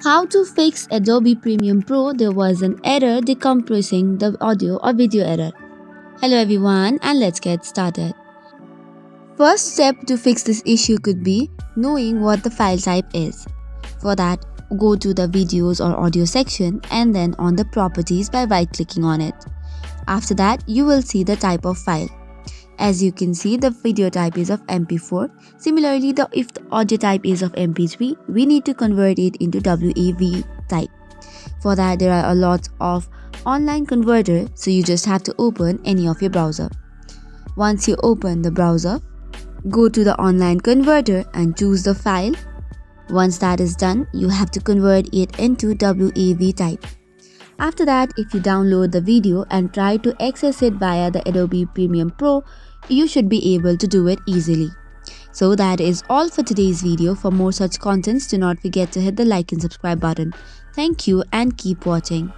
How to fix Adobe Premiere Pro? There was an error decompressing the audio or video error. Hello everyone, and let's get started. First step to fix this issue could be knowing what the file type is. For that, go to the videos or audio section and then on the properties by right clicking on it. After that, you will see the type of file. As you can see, the video type is of MP4. Similarly, if the audio type is of MP3, we need to convert it into WAV type. For that, there are a lot of online converters, so you just have to open any of your browser. Once you open the browser, go to the online converter and choose the file. Once that is done, you have to convert it into WAV type. After that, if you download the video and try to access it via the Adobe Premiere Pro, you should be able to do it easily. So that is all for today's video. For more such contents, do not forget to hit the like and subscribe button. Thank you and keep watching.